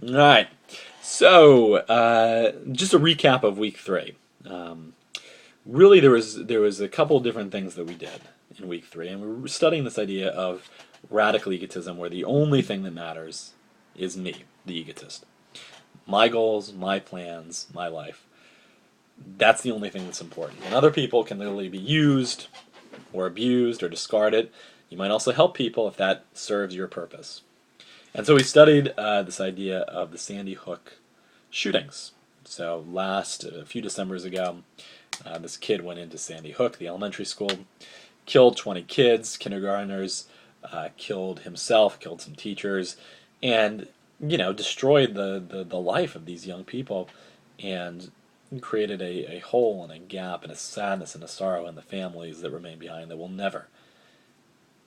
All right. So, just a recap of week three. Um, Really, there was a couple different things that we did in week three, and we were studying this idea of radical egotism, where the only thing that matters is me, the egotist. My goals, my plans, my life. That's the only thing that's important. And other people can literally be used, or abused, or discarded. You might also help people if that serves your purpose. And so we studied this idea of the Sandy Hook shootings. So a few Decembers ago, this kid went into Sandy Hook, the elementary school, killed 20 kids, kindergartners, killed himself, killed some teachers, and destroyed the life of these young people, and created a hole and a gap and a sadness and a sorrow in the families that remain behind that will never,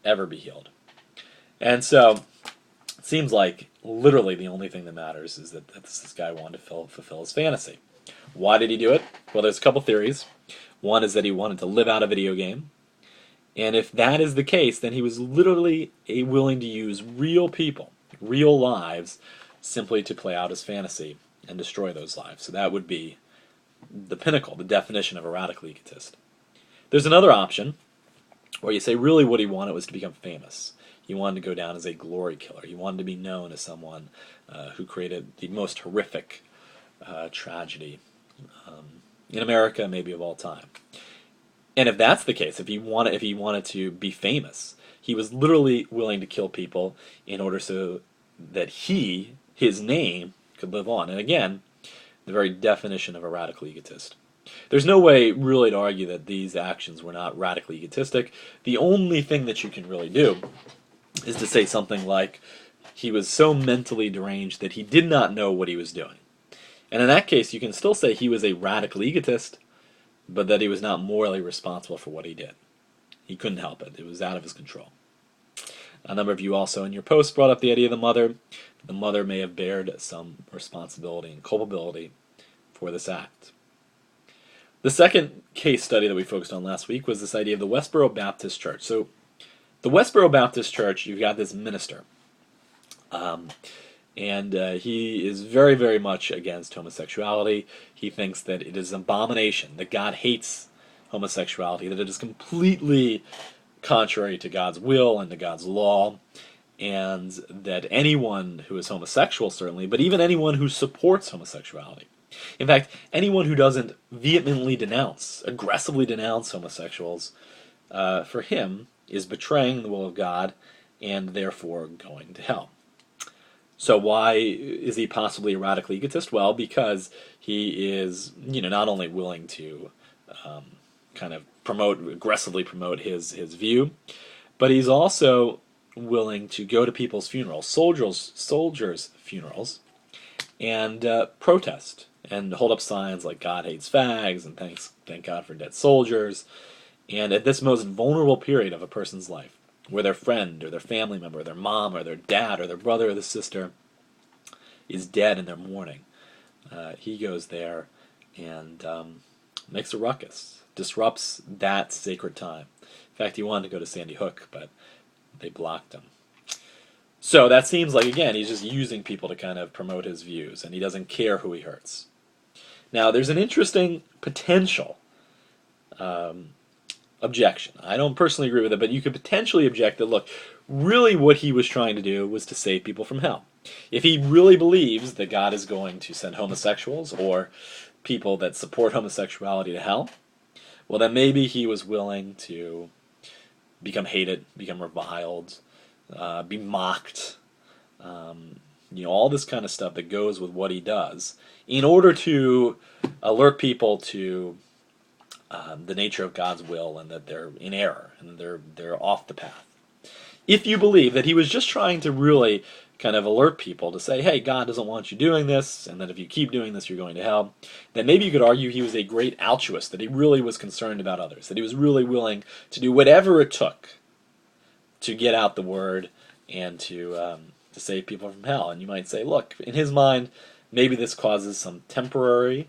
ever be healed. And so it seems like literally the only thing that matters is that this guy wanted to fulfill his fantasy. Why did he do it? Well, there's a couple theories. One is that he wanted to live out a video game. And if that is the case, then he was literally willing to use real people, real lives, simply to play out his fantasy and destroy those lives. So that would be the pinnacle, the definition of a radical egotist. There's another option where you say really what he wanted was to become famous. He wanted to go down as a glory killer. He wanted to be known as someone who created the most horrific tragedy in America, maybe of all time. And if that's the case, if he wanted to be famous, he was literally willing to kill people in order so that his name, could live on. And again, the very definition of a radical egotist. There's no way really to argue that these actions were not radically egotistic. The only thing that you can really do is to say something like, he was so mentally deranged that he did not know what he was doing. And in that case, you can still say he was a radical egotist, but that he was not morally responsible for what he did. He couldn't help it. It was out of his control. A number of you also in your post brought up the idea of the mother. The mother may have bared some responsibility and culpability for this act. The second case study that we focused on last week was this idea of the Westboro Baptist Church. So, the Westboro Baptist Church, you've got this minister. And he is very, very much against homosexuality. He thinks that it is an abomination, that God hates homosexuality, that it is completely contrary to God's will and to God's law, and that anyone who is homosexual, certainly, but even anyone who supports homosexuality, in fact, anyone who doesn't vehemently aggressively denounce homosexuals, for him, is betraying the will of God and therefore going to hell. So why is he possibly a radical egotist? Well, because he is, not only willing to kind of aggressively promote his view, but he's also willing to go to people's funerals, soldiers' funerals, and protest and hold up signs like "God hates fags" and "Thank God for dead soldiers." And at this most vulnerable period of a person's life, where their friend or their family member, or their mom or their dad or their brother or their sister is dead in their mourning, he goes there and makes a ruckus, disrupts that sacred time. In fact, he wanted to go to Sandy Hook, but they blocked him. So that seems like, again, he's just using people to kind of promote his views, and he doesn't care who he hurts. Now, there's an interesting potential objection. I don't personally agree with it, but you could potentially object that, look, really what he was trying to do was to save people from hell. If he really believes that God is going to send homosexuals or people that support homosexuality to hell, well, then maybe he was willing to become hated, become reviled, be mocked, all this kind of stuff that goes with what he does, in order to alert people to the nature of God's will and that they're in error and they're off the path. If you believe that he was just trying to really kind of alert people to say, hey, God doesn't want you doing this, and that if you keep doing this, you're going to hell, then maybe you could argue he was a great altruist, that he really was concerned about others, that he was really willing to do whatever it took to get out the word and to save people from hell. And you might say, look, in his mind, maybe this causes some temporal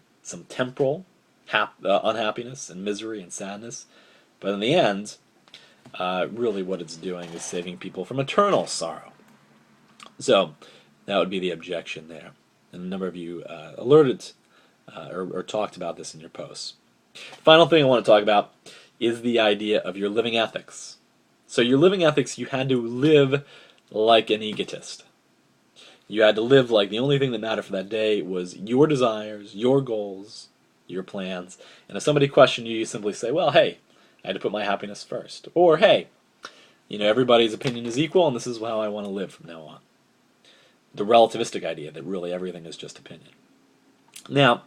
unhappiness and misery and sadness, but in the end, really what it's doing is saving people from eternal sorrow. So, That would be the objection there. And a number of you alerted or talked about this in your posts. Final thing I want to talk about is the idea of your living ethics. So your living ethics, you had to live like an egotist. You had to live like the only thing that mattered for that day was your desires, your goals, your plans. And if somebody questioned you, you simply say, well, hey, I had to put my happiness first. Or, hey, everybody's opinion is equal and this is how I want to live from now on. The relativistic idea that really everything is just opinion. Now,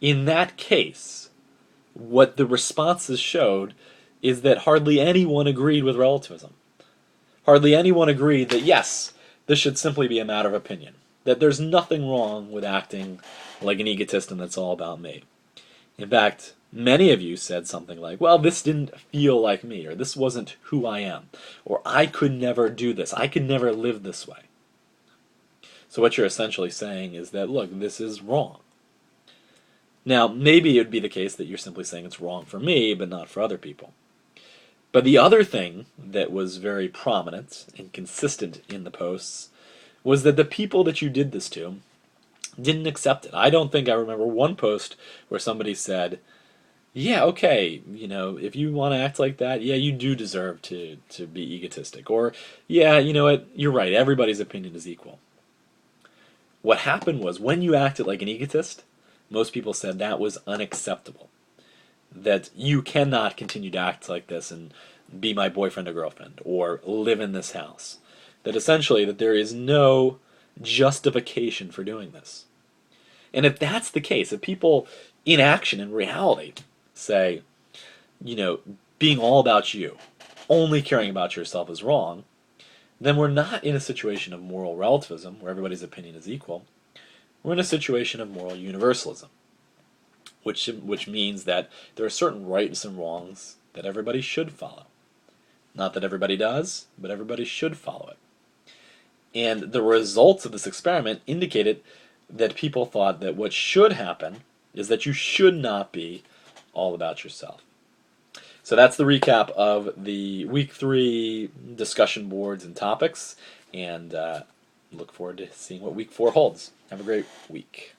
in that case, what the responses showed is that hardly anyone agreed with relativism. Hardly anyone agreed that, yes, this should simply be a matter of opinion. That there's nothing wrong with acting like an egotist and that's all about me. In fact, many of you said something like, well, this didn't feel like me, or this wasn't who I am, or I could never do this, I could never live this way. So what you're essentially saying is that, look, this is wrong. Now, maybe it would be the case that you're simply saying it's wrong for me, but not for other people. But the other thing that was very prominent and consistent in the posts was that the people that you did this to didn't accept it. I don't think I remember one post where somebody said, yeah, okay, if you want to act like that, yeah, you do deserve to be egotistic. Or, yeah, you know what, you're right, everybody's opinion is equal. What happened was, when you acted like an egotist, most people said that was unacceptable. That you cannot continue to act like this and be my boyfriend or girlfriend, or live in this house. That essentially, that there is no justification for doing this. And if that's the case, if people in action, in reality, say, being all about you, only caring about yourself is wrong, then we're not in a situation of moral relativism, where everybody's opinion is equal. We're in a situation of moral universalism, which means that there are certain rights and wrongs that everybody should follow. Not that everybody does, but everybody should follow it. And the results of this experiment indicated that people thought that what should happen is that you should not be all about yourself. So that's the recap of the Week 3 discussion boards and topics, and look forward to seeing what Week 4 holds. Have a great week.